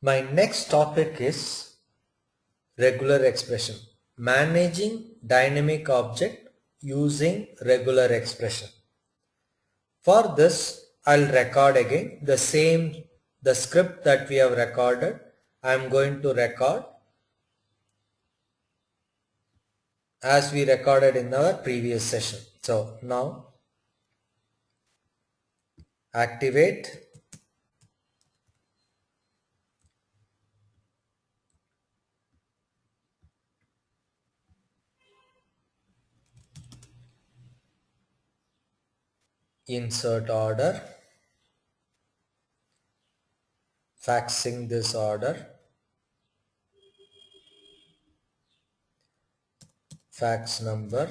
My next topic is regular expression. Managing dynamic object using regular expression. For this, I'll record again the script that we have recorded. I'm going to record as we recorded in our previous session. So now activate. Insert order, faxing this order, fax number,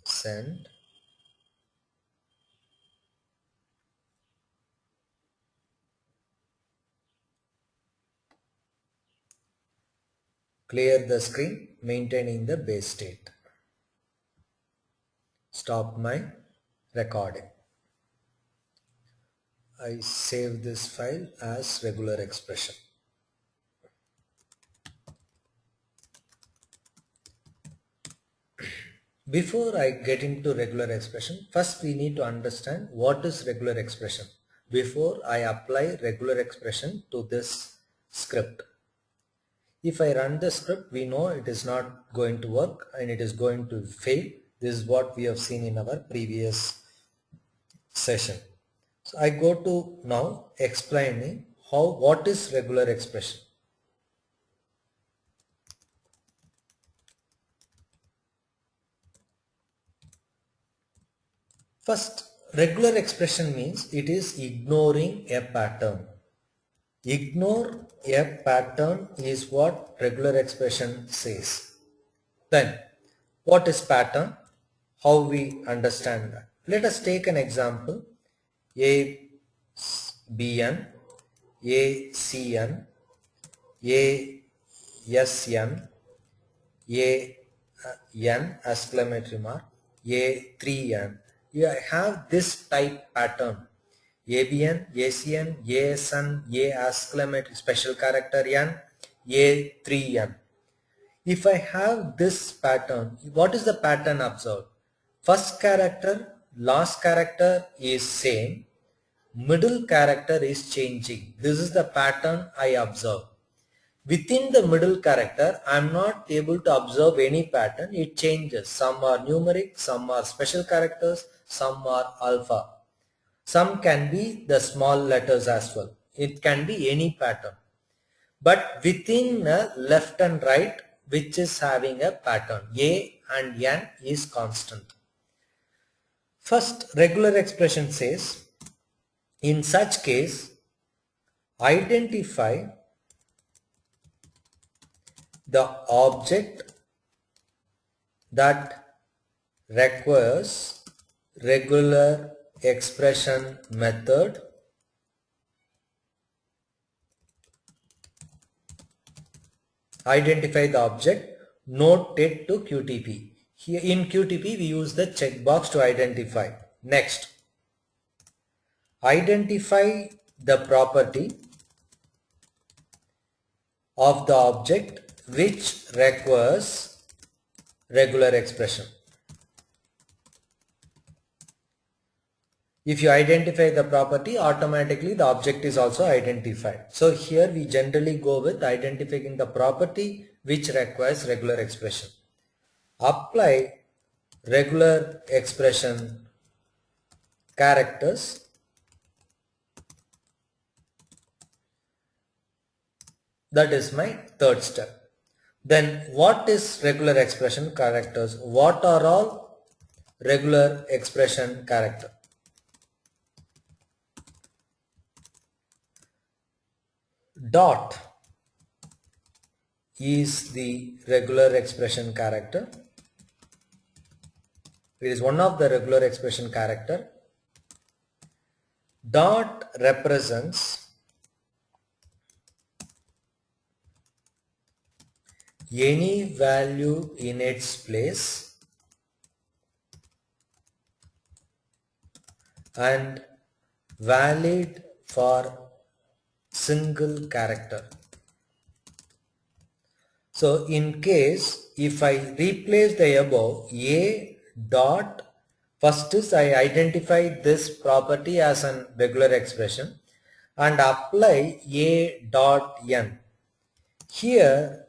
send, clear the screen, maintaining the base state. Stop my recording. I save this file as regular expression. Before I get into regular expression, first we need to understand what is regular expression before I apply regular expression to this script. If I run the script, we know it is not going to work and it is going to fail. This is what we have seen in our previous session. So I go to now explaining what is regular expression. First, regular expression means it is ignoring a pattern. Ignore a pattern is what regular expression says. Then, what is pattern? How we understand that? Let us take an example. A BN, A CN, A SN, A N exclamatory mark, A 3N. You have this type pattern. ABN, ACN, ASN, A exclamatory special character N, A 3N. If I have this pattern, what is the pattern observed? First character, last character is same, middle character is changing. This is the pattern I observe. Within the middle character, I am not able to observe any pattern. It changes. Some are numeric, some are special characters, some are alpha. Some can be the small letters as well. It can be any pattern. But within left and right, which is having a pattern, A and N is constant. First, regular expression says, in such case, identify the object that requires regular expression method identify the object, note it to QTP. Here in QTP we use the checkbox to identify. Next, identify the property of the object which requires regular expression. If you identify the property, automatically the object is also identified. So here we generally go with identifying the property which requires regular expression. Apply regular expression characters. That is my third step. Then what is regular expression characters? What are all regular expression character? Dot is the regular expression character. It is one of the regular expression character. Dot represents any value in its place and valid for single character. So in case if I replace the above a dot, first is I identify this property as a regular expression and apply a dot n. Here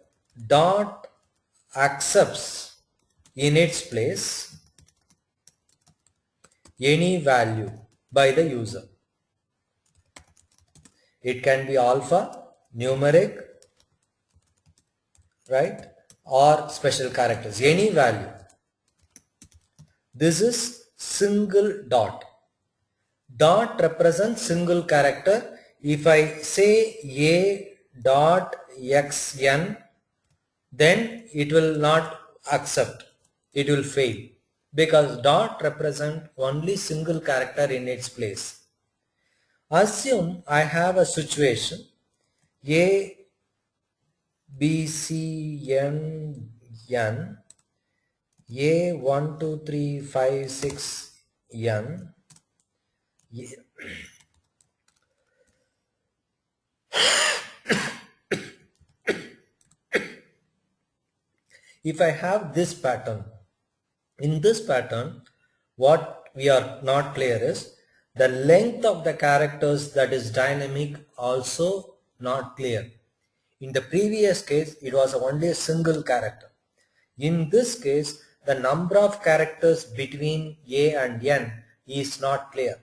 dot accepts in its place any value by the user. It can be alpha, numeric, right, or special characters, any value. This is single dot. Dot represents single character. If I say a dot xn, then it will not accept. It will fail because dot represents only single character in its place. Assume I have a situation a b c n n a 1 2 3 5 6 n. If I have this pattern, in this pattern, what we are not clear is the length of the characters that is dynamic also not clear. In the previous case, it was only a single character. In this case, the number of characters between A and N is not clear.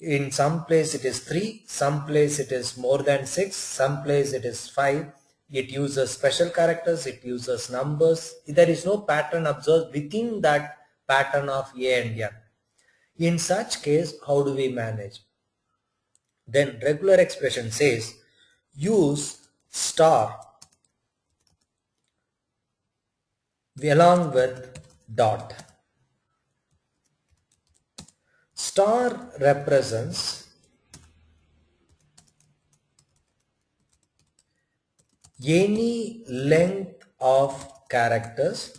In some place it is 3, some place it is more than 6, some place it is 5. It uses special characters, it uses numbers. There is no pattern observed within that pattern of A and N. In such case, how do we manage? Then regular expression says use star along with dot. Star represents any length of characters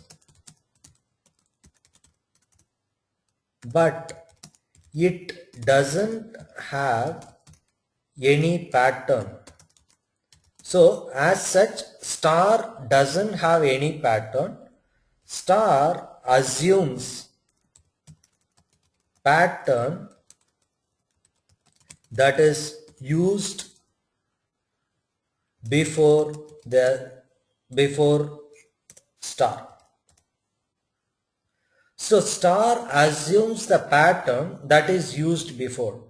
but it doesn't have any pattern. So as such, star doesn't have any pattern. Star assumes pattern that is used before star. So star assumes the pattern that is used before.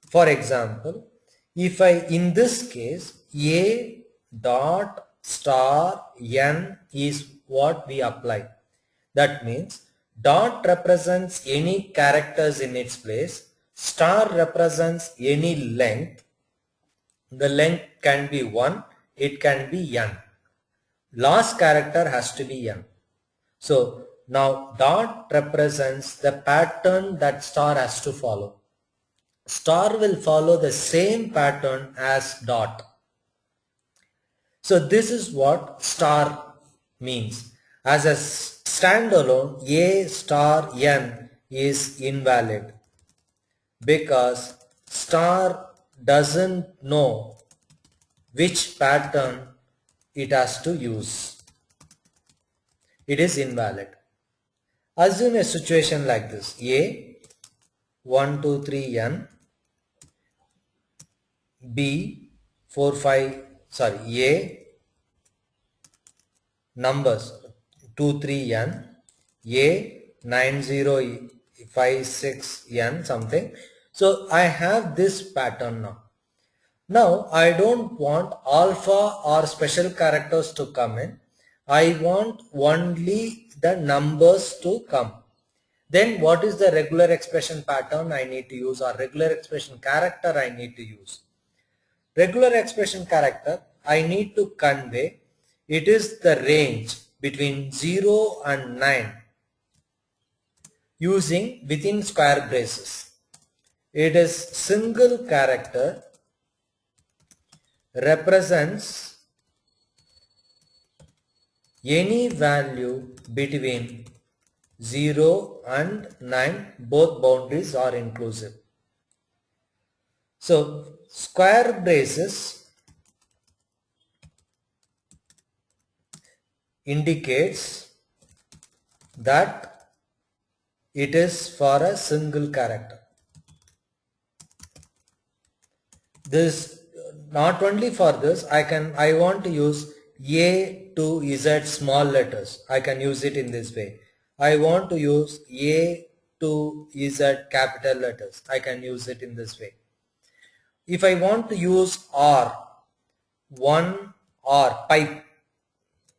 For example, if I in this case a dot star n is what we apply. That means dot represents any characters in its place, star represents any length. The length can be 1, it can be n. Last character has to be n. So now dot represents the pattern that star has to follow. Star will follow the same pattern as dot. So this is what star means. As a standalone, a star n is invalid because star doesn't know which pattern it has to use. It is invalid. Assume a situation like this. A 1 2 3 n, B 4 5 A numbers 2 3 n, A 9 0 5 6 n something. So I have this pattern now. Now I don't want alpha or special characters to come in. I want only the numbers to come. Then what is the regular expression pattern I need to use, or regular expression character I need to use? Regular expression character I need to convey, it is the range between 0 and 9 using within square braces. It is single character represents any value between 0 and 9, both boundaries are inclusive. So square braces indicates that it is for a single character. This not only for this, I want to use A to Z small letters. I can use it in this way. I want to use A to Z capital letters. I can use it in this way. If I want to use R, one R pipe,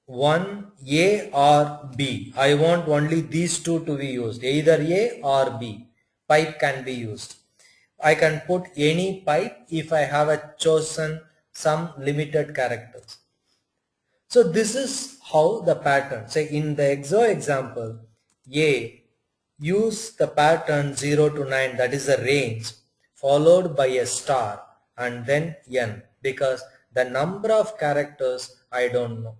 one A or B. I want only these two to be used, either A or B. Pipe can be used. I can put any pipe if I have a chosen some limited characters. So this is how the pattern, say in the EXO example, A, use the pattern 0 to 9, that is a range, followed by a star and then N, because the number of characters I don't know.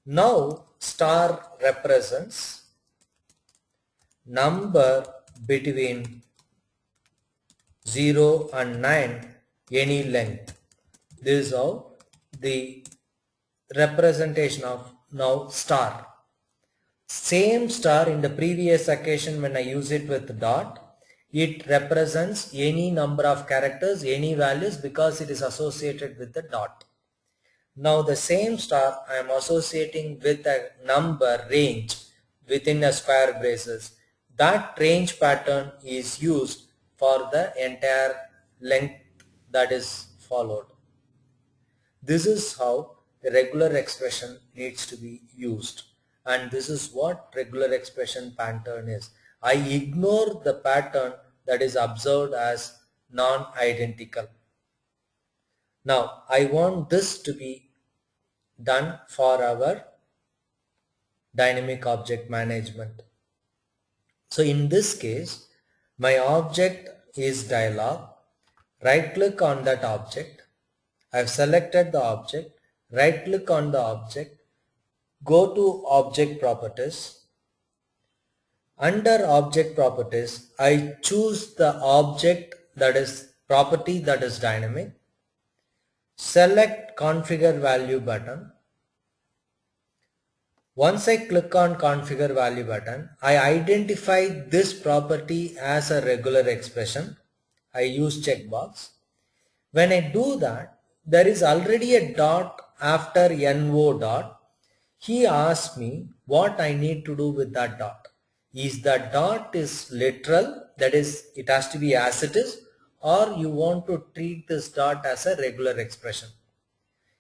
Now star represents number between 0 and 9 any length. This is how the representation of now star. Same star in the previous occasion when I use it with dot, it represents any number of characters, any values, because it is associated with the dot. Now the same star I am associating with a number range within a square braces. That range pattern is used for the entire length that is followed. This is how the regular expression needs to be used, and this is what regular expression pattern is. I ignore the pattern that is observed as non-identical. Now I want this to be done for our dynamic object management. So in this case, my object is dialog. Right click on that object. I've selected the object. Right click on the object. Go to object properties. Under object properties, I choose the object that is property that is dynamic. Select configure value button. Once I click on configure value button, I identify this property as a regular expression. I use checkbox. When I do that, there is already a dot after no dot. He asks me what I need to do with that dot. Is the dot is literal, that is it has to be as it is, or you want to treat this dot as a regular expression.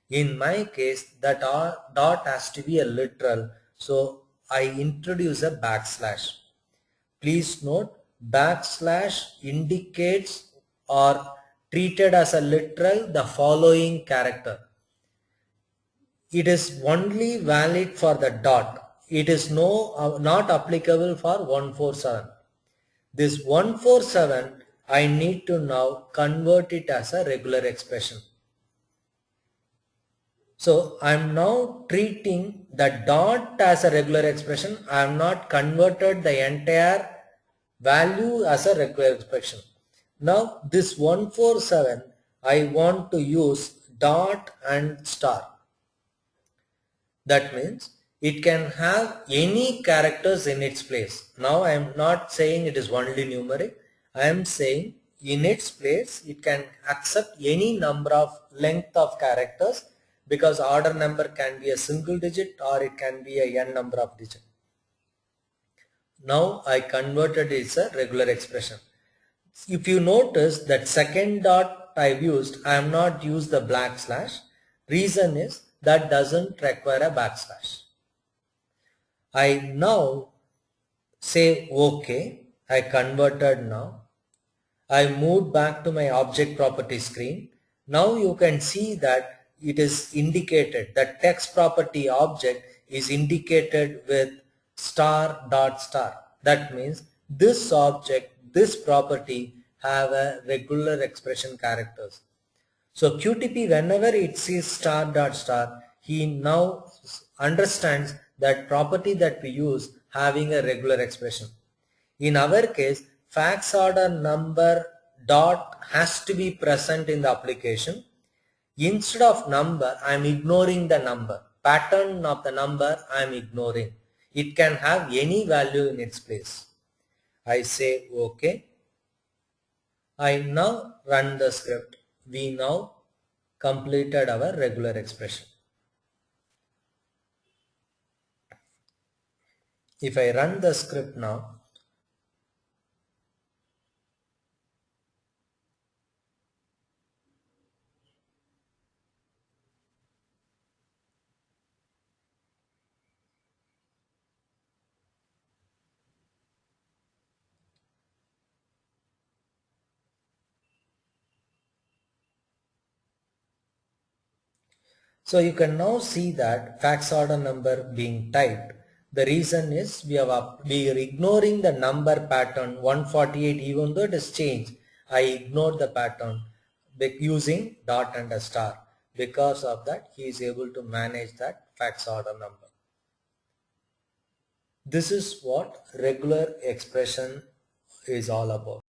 In my case, the dot has to be a literal, so I introduce a backslash. Please note, backslash indicates or treated as a literal the following character. It is only valid for the dot. It is not applicable for 147. This 147 I need to now convert it as a regular expression. So I am now treating the dot as a regular expression. I have not converted the entire value as a regular expression. Now this 147 I want to use dot and star. That means it can have any characters in its place. Now I am not saying it is only numeric. I am saying in its place it can accept any number of length of characters, because order number can be a single digit or it can be a n number of digits. Now I converted it as a regular expression. If you notice that second dot I've used, I have not used the backslash. Reason is that doesn't require a backslash. I now say OK. I converted now. I moved back to my object property screen. Now you can see that it is indicated, that text property object is indicated with star dot star. That means this object, this property have a regular expression characters. So QTP, whenever it sees star dot star, he now understands that property that we use having a regular expression. In our case, fax order number dot has to be present in the application. Instead of number, I am ignoring the number. Pattern of the number I am ignoring. It can have any value in its place. I say OK. I now run the script. We now completed our regular expression. If I run the script now, so you can now see that fax order number being typed. The reason is we are ignoring the number pattern 148 even though it is changed. I ignored the pattern using dot and a star. Because of that he is able to manage that fax order number. This is what regular expression is all about.